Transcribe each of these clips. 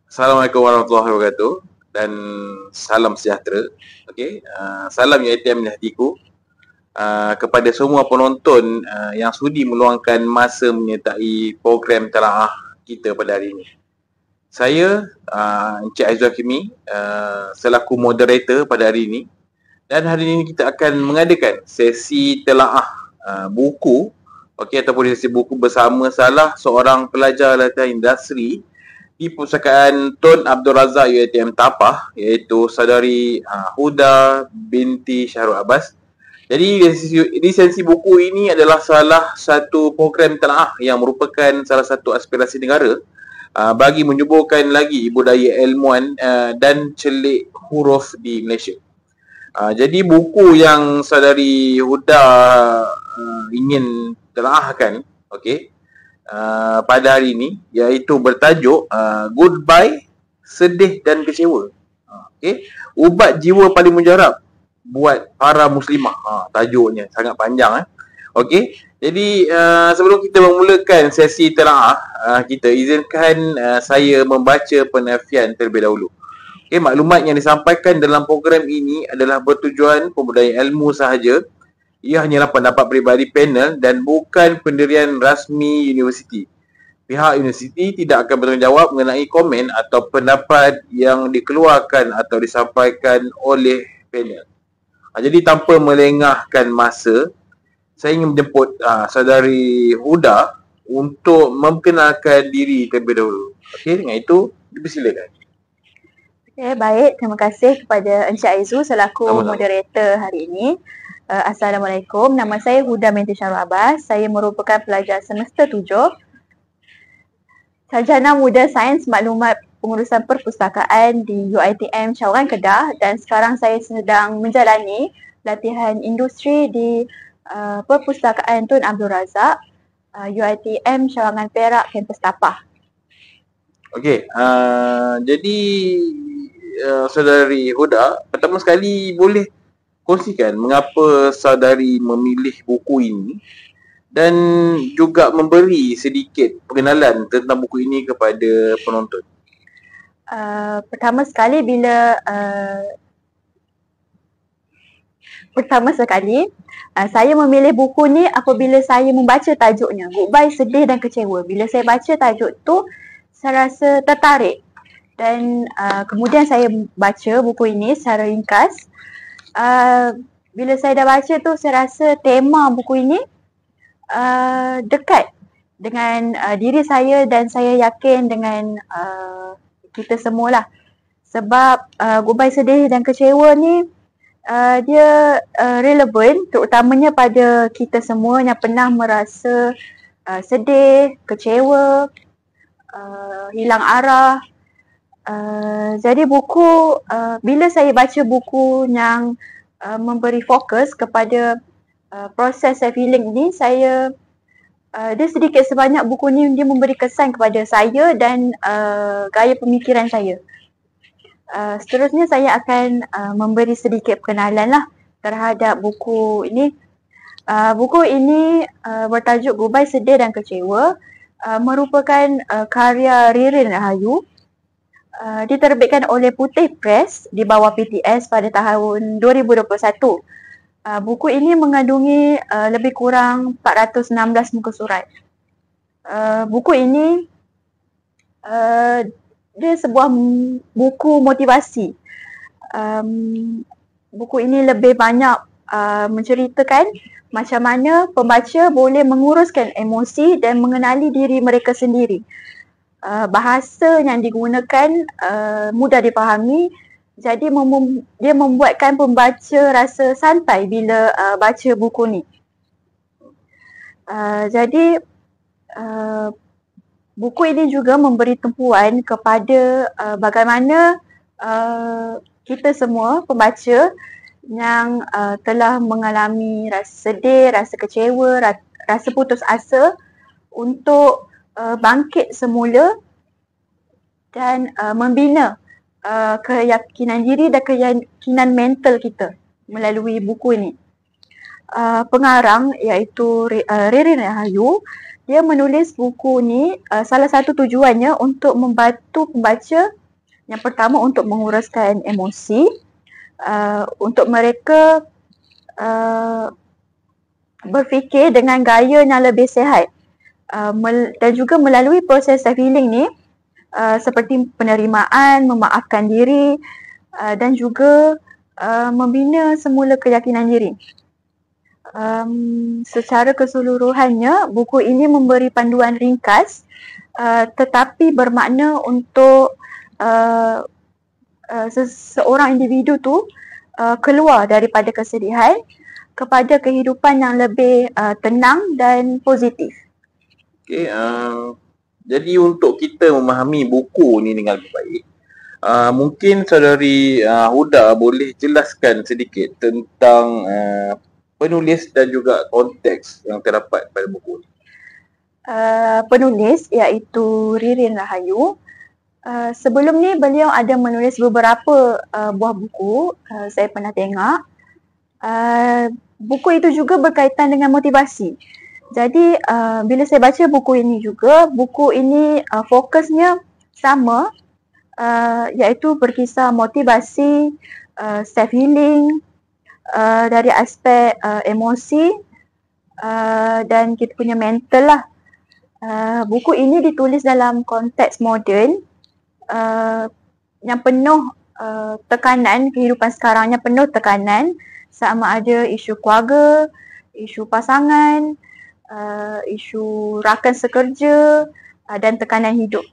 Assalamualaikum warahmatullahi wabarakatuh dan salam sejahtera. Okey, salam UiTM di hatiku. Kepada semua penonton yang sudi meluangkan masa menyertai program telaah kita pada hari ini. Saya Encik Aizul Hakimi selaku moderator pada hari ini, dan hari ini kita akan mengadakan sesi telaah buku, okey, ataupun sesi buku bersama salah seorang pelajar latihan industri di Perpustakaan Tun Abdul Razak UiTM Tapah, iaitu saudari Huda binti Syahrul Abbas. Jadi lisensi buku ini adalah salah satu program telaah yang merupakan salah satu aspirasi negara bagi menyuburkan lagi budaya ilmuan dan celik huruf di Malaysia. Jadi buku yang saudari Huda ingin telaahkan, okey, pada hari ini iaitu bertajuk Goodbye, Sedih dan Kecewa. Okey, ubat jiwa paling mujarab buat para muslimah. Tajuknya sangat panjang. Okey, jadi sebelum kita memulakan sesi telaah kita, izinkan saya membaca penafian terlebih dahulu. Okey, maklumat yang disampaikan dalam program ini adalah bertujuan pembudayaan ilmu sahaja. Ia hanyalah pendapat peribadi panel dan bukan pendirian rasmi universiti. Pihak universiti tidak akan bertanggungjawab mengenai komen atau pendapat yang dikeluarkan atau disampaikan oleh panel. Jadi tanpa melengahkan masa, saya ingin menjemput saudari Huda untuk memperkenalkan diri terlebih dahulu. Okey, dengan itu dipersilakan. Okay, baik. Terima kasih kepada Encik Aizul selaku moderator hari ini. Assalamualaikum. Nama saya Huda binti Syahrul Abbas. Saya merupakan pelajar semester 7. Sarjana Muda Sains Maklumat Pengurusan Perpustakaan di UiTM Cawangan Kedah, dan sekarang saya sedang menjalani latihan industri di Perpustakaan Tun Abdul Razak, UiTM Cawangan Perak, kampus Tapah. Okey, jadi saudari Huda, pertama sekali boleh kongsikan mengapa saudari memilih buku ini dan juga memberi sedikit pengenalan tentang buku ini kepada penonton. Pertama sekali saya memilih buku ni apabila saya membaca tajuknya, Goodbye, Sedih dan Kecewa. Bila saya baca tajuk tu, saya rasa tertarik, dan kemudian saya baca buku ini secara ringkas. Bila saya dah baca tu, saya rasa tema buku ini dekat dengan diri saya, dan saya yakin dengan kita semualah. Sebab Goodbye, Sedih dan Kecewa ni dia relevan terutamanya pada kita semua yang pernah merasa sedih, kecewa, hilang arah. Jadi buku, bila saya baca buku yang memberi fokus kepada proses self healing ni, dia sedikit sebanyak buku ni dia memberi kesan kepada saya dan gaya pemikiran saya. Seterusnya saya akan memberi sedikit perkenalan lah terhadap buku ini. Buku ini bertajuk Goodbye, Sedih dan Kecewa, merupakan karya Ririn Rahayu. Diterbitkan oleh Putih Press di bawah PTS pada tahun 2021. Buku ini mengandungi lebih kurang 416 muka surat. Buku ini dia sebuah buku motivasi. Buku ini lebih banyak menceritakan macam mana pembaca boleh menguruskan emosi dan mengenali diri mereka sendiri. Bahasa yang digunakan mudah dipahami, jadi dia membuatkan pembaca rasa santai bila baca buku ni. Jadi buku ini juga memberi tumpuan kepada bagaimana kita semua pembaca yang telah mengalami rasa sedih, rasa kecewa, rasa putus asa untuk bangkit semula dan membina keyakinan diri dan keyakinan mental kita melalui buku ini. pengarang iaitu Ririn Rahayu. Dia menulis buku ni, salah satu tujuannya untuk membantu pembaca yang pertama untuk menguruskan emosi, untuk mereka berfikir dengan gaya yang lebih sihat, dan juga melalui proses self healing ni, seperti penerimaan, memaafkan diri, dan juga membina semula keyakinan diri. Secara keseluruhannya, buku ini memberi panduan ringkas tetapi bermakna untuk seseorang individu tu keluar daripada kesedihan kepada kehidupan yang lebih tenang dan positif. Okay, jadi untuk kita memahami buku ni dengan lebih baik, mungkin saudari Huda boleh jelaskan sedikit tentang penulis dan juga konteks yang terdapat pada buku ni. Penulis iaitu Ririn Rahayu. Sebelum ni beliau ada menulis beberapa buah buku, saya pernah tengok. Buku itu juga berkaitan dengan motivasi. Jadi bila saya baca buku ini juga, buku ini fokusnya sama, iaitu berkisar motivasi, self healing, dari aspek emosi dan kita punya mental lah. Buku ini ditulis dalam konteks moden yang penuh tekanan, kehidupan sekarang yang penuh tekanan, sama ada isu keluarga, isu pasangan, isu rakan sekerja dan tekanan hidup.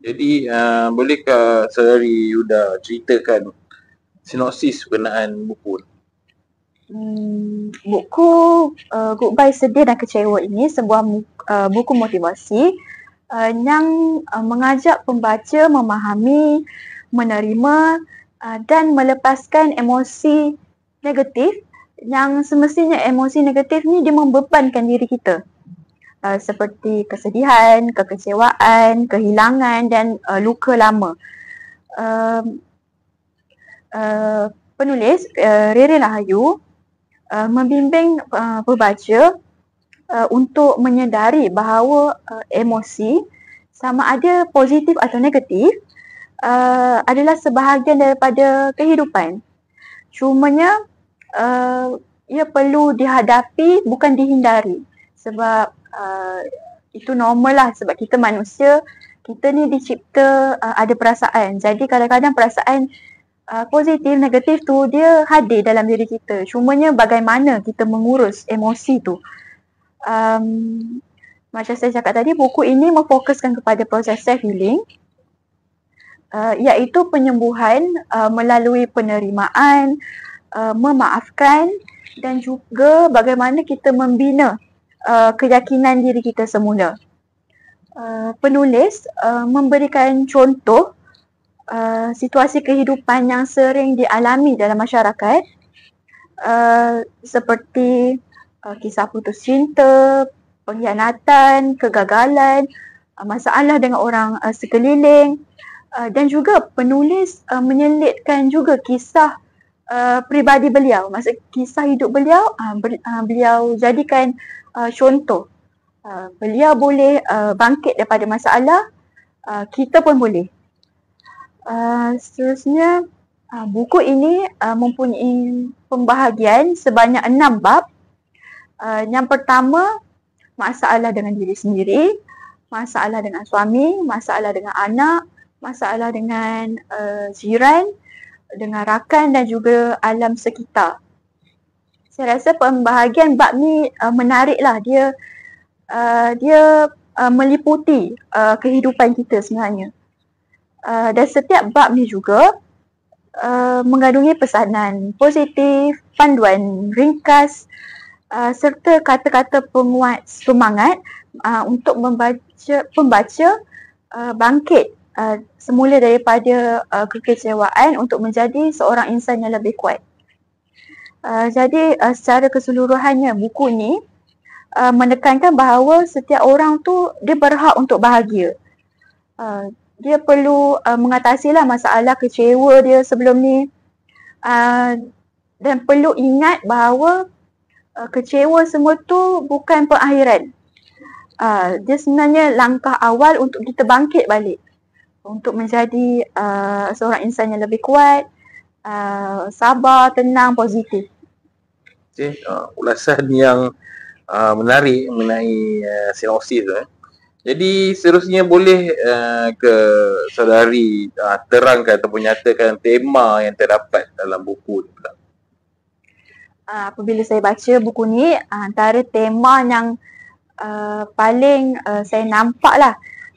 Jadi bolehkah saudari Yuda ceritakan sinopsis berkenaan buku ni? Buku Goodbye Sedih dan Kecewa ini sebuah buku motivasi yang mengajak pembaca memahami, menerima dan melepaskan emosi negatif yang semestinya emosi negatif ni dia membebankan diri kita. Seperti kesedihan, kekecewaan, kehilangan dan luka lama. Penulis Ririn Rahayu membimbing pembaca untuk menyedari bahawa emosi sama ada positif atau negatif adalah sebahagian daripada kehidupan. Cumanya ia perlu dihadapi, bukan dihindari. Sebab itu normal lah, sebab kita manusia, kita ni dicipta ada perasaan. Jadi kadang-kadang perasaan positif, negatif tu dia hadir dalam diri kita. Cumanya bagaimana kita mengurus emosi tu. Macam saya cakap tadi, buku ini memfokuskan kepada proses self healing, iaitu penyembuhan melalui penerimaan, memaafkan dan juga bagaimana kita membina keyakinan diri kita semula. Penulis memberikan contoh situasi kehidupan yang sering dialami dalam masyarakat, seperti kisah putus cinta, pengkhianatan, kegagalan, masalah dengan orang sekeliling, dan juga penulis menyelitkan juga kisah peribadi beliau, maksud kisah hidup beliau, beliau jadikan contoh. Beliau boleh bangkit daripada masalah, kita pun boleh. Seterusnya, buku ini mempunyai pembahagian sebanyak 6 bab. Yang pertama, masalah dengan diri sendiri, masalah dengan suami, masalah dengan anak, masalah dengan jiran, dengan rakan dan juga alam sekitar. Saya rasa pembahagian bab ni menariklah. Dia meliputi kehidupan kita sebenarnya. Dan setiap bab ni juga mengandungi pesanan positif, panduan ringkas, serta kata-kata penguat semangat untuk pembaca bangkit semula daripada kekecewaan untuk menjadi seorang insan yang lebih kuat. Jadi secara keseluruhannya buku ni menekankan bahawa setiap orang tu dia berhak untuk bahagia. Dia perlu mengatasilah masalah kecewa dia sebelum ni, dan perlu ingat bahawa kecewa semua tu bukan pengakhiran. Dia sebenarnya langkah awal untuk kita bangkit balik. Untuk menjadi seorang insan yang lebih kuat, sabar, tenang, positif. Okay, ulasan yang menarik mengenai sinopsis tu. Jadi seterusnya boleh ke saudari terangkan ataupun nyatakan tema yang terdapat dalam buku ni pula. Apabila saya baca buku ni, antara tema yang paling saya nampak lah.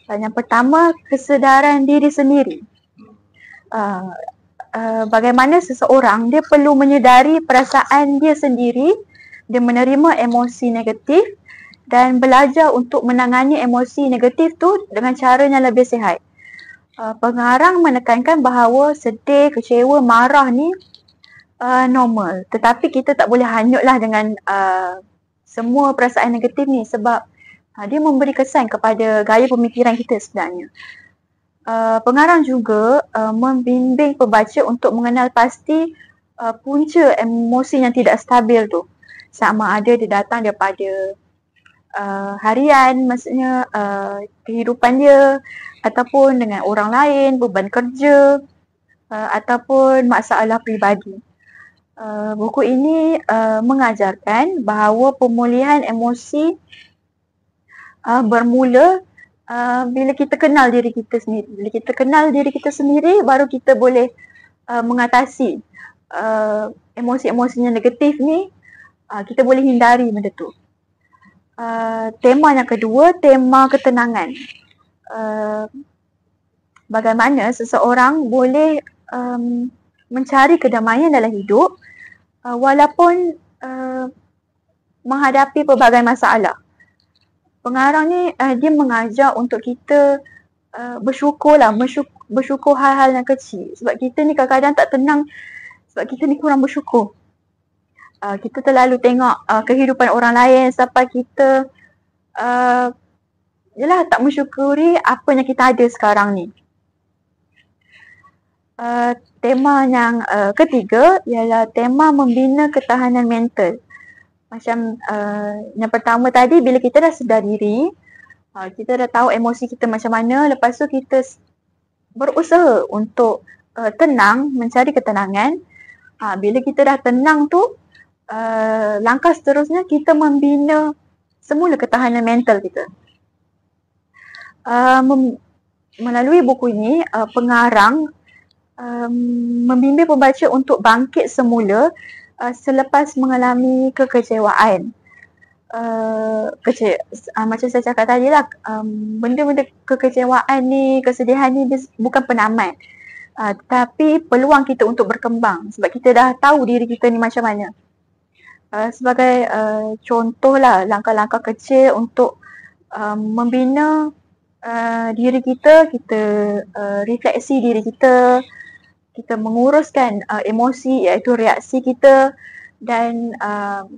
Yang pertama, kesedaran diri sendiri. Bagaimana seseorang dia perlu menyedari perasaan dia sendiri, dia menerima emosi negatif dan belajar untuk menangani emosi negatif tu dengan cara yang lebih sihat. Pengarang menekankan bahawa sedih, kecewa, marah ni normal. Tetapi kita tak boleh hanyutlah dengan semua perasaan negatif ni sebab dia memberi kesan kepada gaya pemikiran kita sebenarnya. Pengarang juga membimbing pembaca untuk mengenal pasti punca emosi yang tidak stabil tu. Sama ada dia datang daripada harian, maksudnya kehidupan dia, ataupun dengan orang lain, beban kerja, ataupun masalah peribadi. Buku ini mengajarkan bahawa pemulihan emosi bermula bila kita kenal diri kita sendiri. Bila kita kenal diri kita sendiri, baru kita boleh mengatasi emosi-emosi yang negatif ni. Kita boleh hindari benda tu. Tema yang kedua, tema ketenangan. Bagaimana seseorang boleh mencari kedamaian dalam hidup walaupun menghadapi pelbagai masalah. Pengarang ni dia mengajar untuk kita bersyukurlah, bersyukur hal-hal yang kecil. Sebab kita ni kadang-kadang tak tenang sebab kita ni kurang bersyukur. Kita terlalu tengok kehidupan orang lain sampai kita tak mensyukuri apa yang kita ada sekarang ni. Tema yang ketiga ialah tema membina ketahanan mental. Macam yang pertama tadi, bila kita dah sedar diri, kita dah tahu emosi kita macam mana, lepas tu kita berusaha untuk tenang, mencari ketenangan. Bila kita dah tenang tu, langkah seterusnya kita membina semula ketahanan mental kita. Melalui buku ini, pengarang membimbing pembaca untuk bangkit semula selepas mengalami kekecewaan. Macam saya cakap tadi lah, benda-benda kekecewaan ni, kesedihan ni bukan penamat. Tapi peluang kita untuk berkembang sebab kita dah tahu diri kita ni macam mana. Sebagai contoh lah, langkah-langkah kecil untuk membina diri kita, kita refleksi diri kita, kita menguruskan emosi iaitu reaksi kita, dan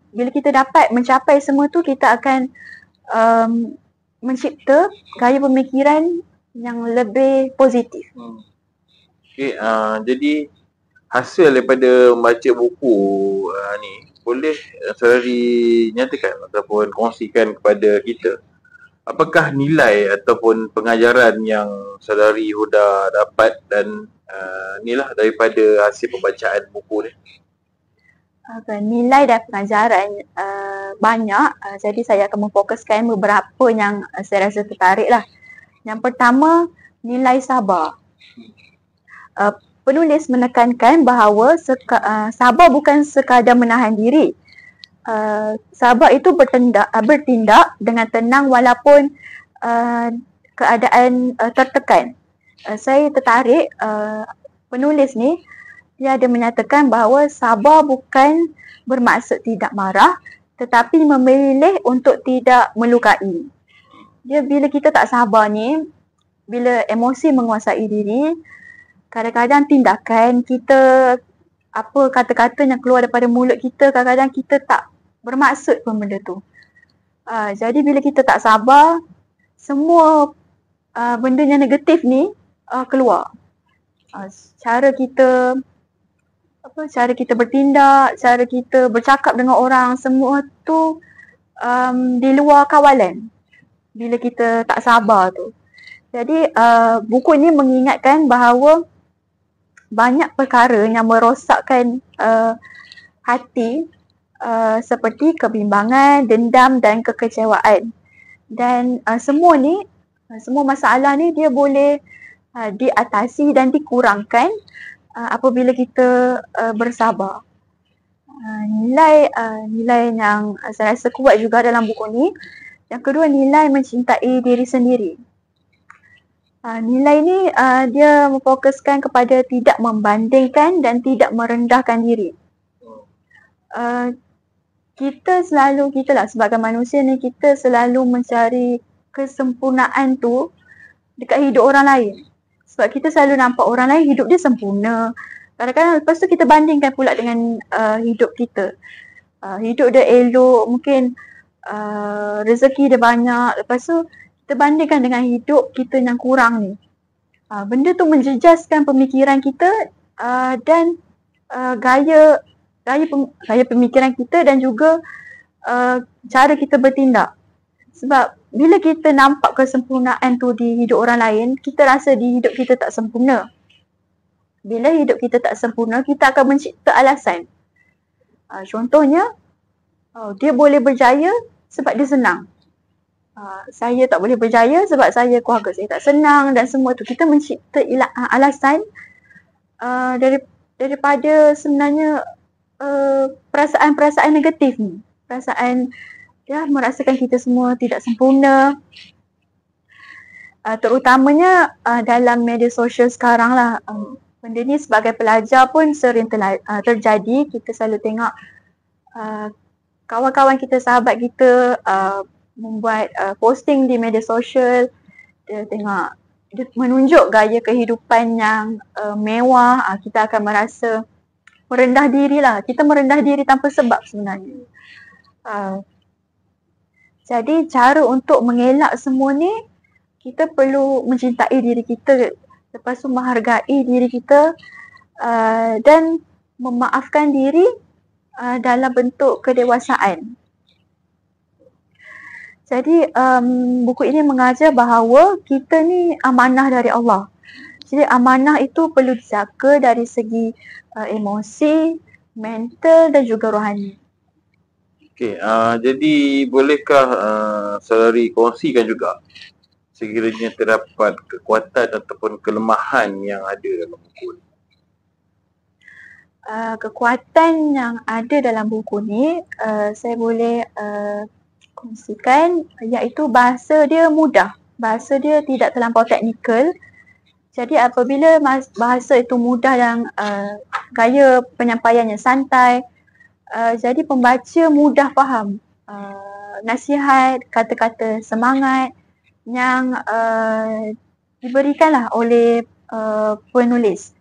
bila kita dapat mencapai semua tu, kita akan mencipta gaya pemikiran yang lebih positif. Okay, jadi hasil daripada membaca buku ni, boleh saudari nyatakan ataupun kongsikan kepada kita apakah nilai ataupun pengajaran yang saudari Huda dapat dan inilah daripada hasil pembacaan buku ni? Nilai dan pengajaran banyak, jadi saya akan memfokuskan beberapa yang saya rasa tertarik lah. Yang pertama, nilai sabar. Penulis menekankan bahawa sabar bukan sekadar menahan diri. Sabar itu bertindak dengan tenang walaupun keadaan tertekan. Saya tertarik penulis ni, dia ada menyatakan bahawa sabar bukan bermaksud tidak marah, tetapi memilih untuk tidak melukai. Dia bila kita tak sabar ni, bila emosi menguasai diri, kadang-kadang tindakan kita, apa kata-kata yang keluar daripada mulut kita, kadang-kadang kita tak bermaksud pun benda tu. Jadi bila kita tak sabar, semua benda yang negatif ni keluar. Cara kita cara kita bertindak, cara kita bercakap dengan orang, semua tu di luar kawalan bila kita tak sabar tu. Jadi buku ni mengingatkan bahawa banyak perkara yang merosakkan hati seperti kebimbangan, dendam dan kekecewaan. Dan semua masalah ni dia boleh diatasi dan dikurangkan apabila kita bersabar. Nilai yang saya rasa kuat juga dalam buku ni. Yang kedua, nilai mencintai diri sendiri. Nilai ni dia memfokuskan kepada tidak membandingkan dan tidak merendahkan diri. Kita sebagai manusia ni, kita selalu mencari kesempurnaan tu dekat hidup orang lain. Sebab kita selalu nampak orang lain hidup dia sempurna. Kadang-kadang lepas tu kita bandingkan pula dengan hidup kita. Hidup dia elok, mungkin rezeki dia banyak. Lepas tu kita bandingkan dengan hidup kita yang kurang ni. Benda tu menjejaskan pemikiran kita dan gaya pemikiran kita dan juga cara kita bertindak. Sebab bila kita nampak kesempurnaan tu di hidup orang lain, kita rasa di hidup kita tak sempurna. Bila hidup kita tak sempurna, kita akan mencipta alasan. Contohnya, dia boleh berjaya sebab dia senang. Saya tak boleh berjaya sebab keluarga saya tak senang dan semua tu. Kita mencipta alasan daripada sebenarnya perasaan-perasaan negatif ni. Perasaan merasakan kita semua tidak sempurna. Terutamanya dalam media sosial sekarang lah. Benda ni sebagai pelajar pun sering terjadi. Kita selalu tengok kawan-kawan kita, sahabat kita membuat posting di media sosial. Dia menunjuk gaya kehidupan yang mewah. Kita akan merasa merendah diri lah. Kita merendah diri tanpa sebab sebenarnya. Jadi cara untuk mengelak semua ni, kita perlu mencintai diri kita. Lepas tu menghargai diri kita dan memaafkan diri dalam bentuk kedewasaan. Jadi buku ini mengajar bahawa kita ni amanah dari Allah. Jadi amanah itu perlu dijaga dari segi emosi, mental dan juga rohani. Okey, jadi bolehkah saudari kongsikan juga sekiranya terdapat kekuatan ataupun kelemahan yang ada dalam buku ni? Kekuatan yang ada dalam buku ni saya boleh kongsikan, iaitu bahasa dia mudah. Bahasa dia tidak terlampau teknikal. Jadi apabila bahasa itu mudah dan gaya penyampaiannya santai, jadi pembaca mudah faham nasihat, kata-kata semangat yang diberikanlah oleh penulis.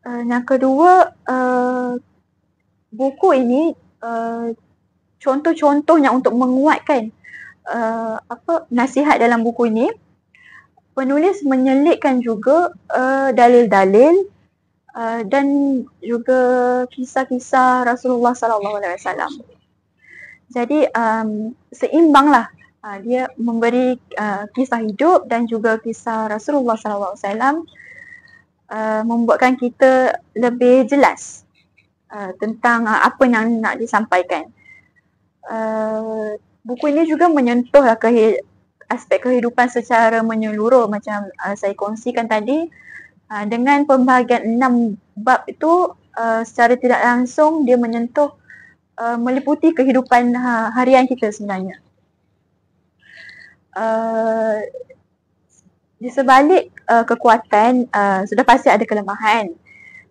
Yang kedua, buku ini contoh-contohnya untuk menguatkan nasihat dalam buku ini, penulis menyelitkan juga dalil-dalil dan juga kisah-kisah Rasulullah SAW. Jadi seimbanglah, dia memberi kisah hidup dan juga kisah Rasulullah SAW, membuatkan kita lebih jelas tentang apa yang nak disampaikan. Buku ini juga menyentuh aspek kehidupan secara menyeluruh macam saya kongsikan tadi. Dengan pembahagian 6 bab itu secara tidak langsung dia menyentuh meliputi kehidupan harian kita sebenarnya. Di sebalik kekuatan sudah pasti ada kelemahan.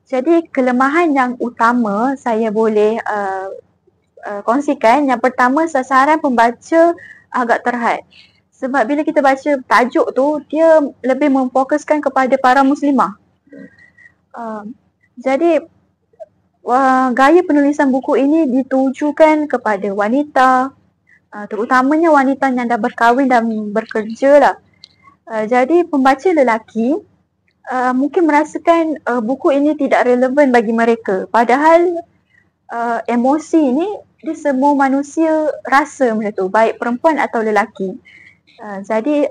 Jadi kelemahan yang utama saya boleh kongsikan, yang pertama, sasaran pembaca agak terhad. Sebab bila kita baca tajuk tu, dia lebih memfokuskan kepada para muslimah. Jadi gaya penulisan buku ini ditujukan kepada wanita, terutamanya wanita yang dah berkahwin dan bekerja lah. Jadi pembaca lelaki mungkin merasakan buku ini tidak relevan bagi mereka. Padahal emosi ni dia semua manusia rasa macam tu, baik perempuan atau lelaki. Jadi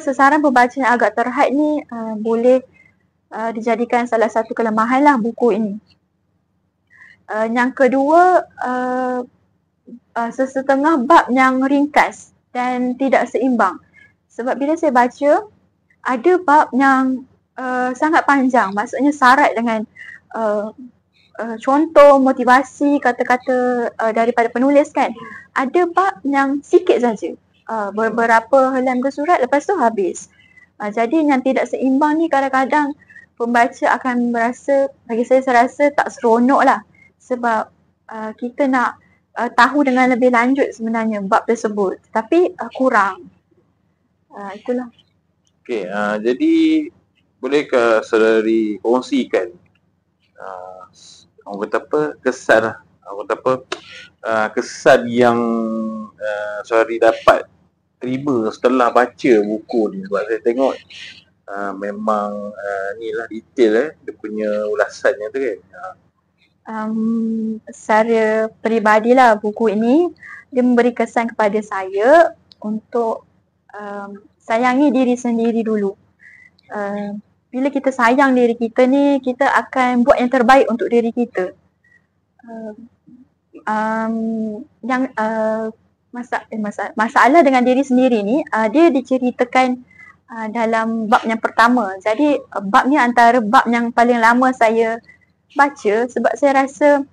sasaran pembaca yang agak terhad ni boleh dijadikan salah satu kelemahan lah buku ini. Yang kedua, sesetengah bab yang ringkas dan tidak seimbang. Sebab bila saya baca, ada bab yang sangat panjang, maksudnya syarat dengan contoh, motivasi, kata-kata daripada penulis kan. Ada bab yang sikit saja, beberapa halaman surat lepas tu habis. Jadi yang tidak seimbang ni kadang-kadang pembaca akan merasa, bagi saya rasa tak seronok lah. Sebab kita nak tahu dengan lebih lanjut sebenarnya bab tersebut, tapi kurang. Itulah. Okey, jadi bolehkah saudari kongsikan orang kata apa, kesan lah, orang kata apa, kesan yang saudari dapat terima setelah baca buku ni? Sebab saya tengok memang ni lah detail dia punya ulasannya tu kan. Secara peribadilah buku ini dia memberi kesan kepada saya untuk sayangi diri sendiri dulu. Bila kita sayang diri kita ni, kita akan buat yang terbaik untuk diri kita. Masalah dengan diri sendiri ni dia diceritakan dalam bab yang pertama. Jadi bab ni antara bab yang paling lama saya baca sebab saya rasa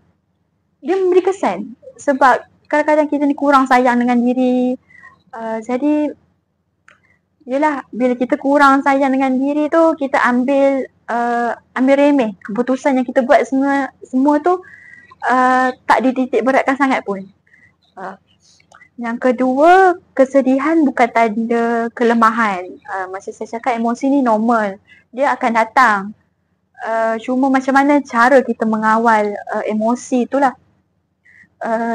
dia memberi kesan. Sebab kadang-kadang kita ni kurang sayang dengan diri. Jadi yelah, bila kita kurang sayang dengan diri tu, kita ambil remeh. Keputusan yang kita buat semua tu tak dititik beratkan sangat pun. Yang kedua, kesedihan bukan tanda kelemahan. Macam saya cakap, emosi ni normal. Dia akan datang. Cuma macam mana cara kita mengawal emosi itulah.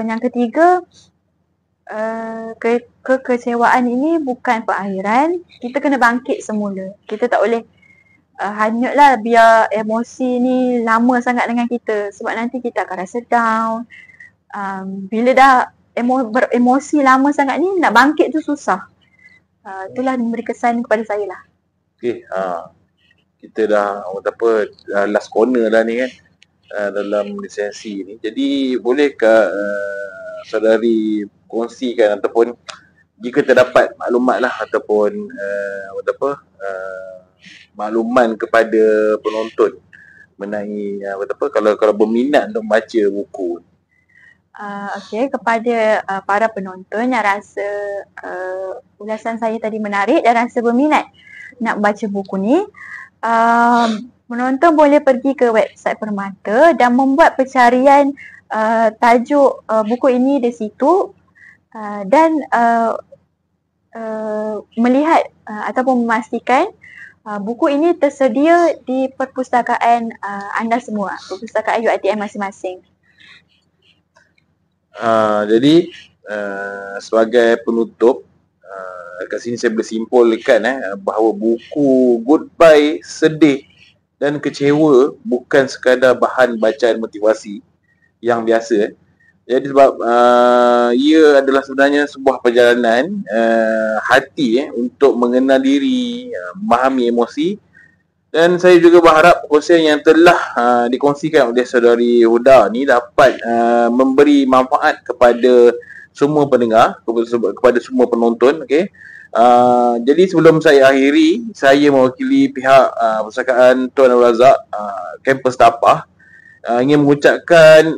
Yang ketiga, kekecewaan ini bukan perakhiran. Kita kena bangkit semula. Kita tak boleh hanyutlah biar emosi ni lama sangat dengan kita. Sebab nanti kita akan rasa down. Bila dah beremosi lama sangat ni, nak bangkit tu susah. Itulah memberi kesan kepada saya lah. Okay, kita dah last corner dah ni kan, dalam lisensi ni. Jadi bolehkah saudari kongsikan ataupun jika terdapat maklumat lah ataupun makluman kepada penonton mengenai kalau berminat untuk baca buku. Okey, kepada para penonton yang rasa ulasan saya tadi menarik dan rasa berminat nak baca buku ni, penonton boleh pergi ke website Permata dan membuat pencarian tajuk buku ini di situ dan melihat ataupun memastikan buku ini tersedia di perpustakaan anda semua, perpustakaan UiTM masing-masing. Jadi sebagai penutup, kat sini saya boleh simpulkan bahawa buku Goodbye Sedih dan Kecewa bukan sekadar bahan bacaan motivasi yang biasa. Jadi sebab ia adalah sebenarnya sebuah perjalanan hati untuk mengenal diri, memahami emosi. Dan saya juga berharap perkongsian yang telah dikongsikan oleh saudari Huda ni dapat memberi manfaat kepada semua pendengar, kepada semua penonton. Okay? Jadi sebelum saya akhiri, saya mewakili pihak Perpustakaan Tuan Abdul Razak Kampus Tapah ingin mengucapkan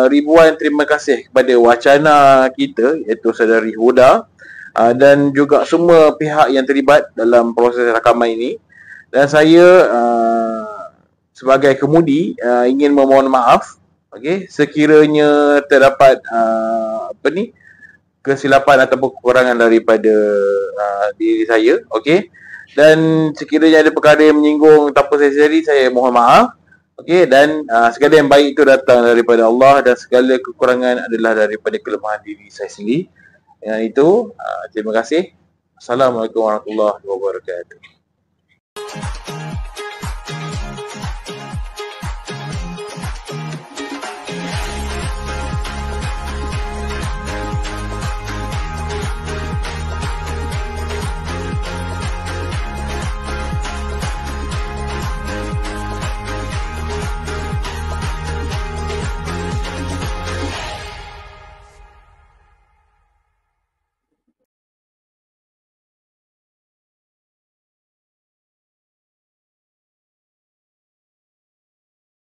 ribuan terima kasih kepada wacana kita, iaitu saudari Huda, dan juga semua pihak yang terlibat dalam proses rakaman ini. Dan saya sebagai kemudi ingin memohon maaf, sekiranya terdapat kesilapan ataupun kekurangan daripada diri saya, dan sekiranya ada perkara yang menyinggung tanpa saya sedari, saya mohon maaf. Dan segala yang baik itu datang daripada Allah dan segala kekurangan adalah daripada kelemahan diri saya sendiri. Yang itu, terima kasih. Assalamualaikum warahmatullahi wabarakatuh. Bye.